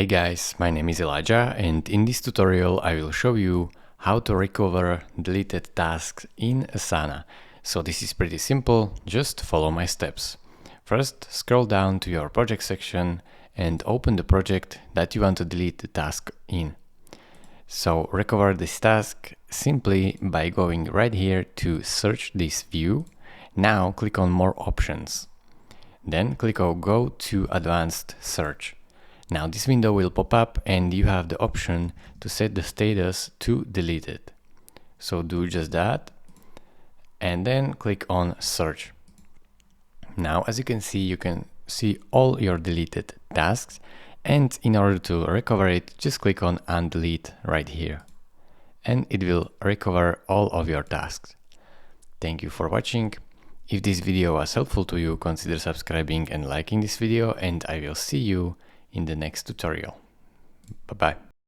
Hey guys, my name is Elijah, and in this tutorial I will show you how to recover deleted tasks in Asana. So this is pretty simple, just follow my steps. First, scroll down to your project section and open the project that you want to delete the task in. So recover this task simply by going right here to search this view. Now click on more options. Then click on go to advanced search. Now this window will pop up and you have the option to set the status to deleted. So do just that and then click on search. Now as you can see all your deleted tasks, and in order to recover it, just click on undelete right here and it will recover all of your tasks. Thank you for watching. If this video was helpful to you, consider subscribing and liking this video, and I will see you in the next tutorial. Bye bye.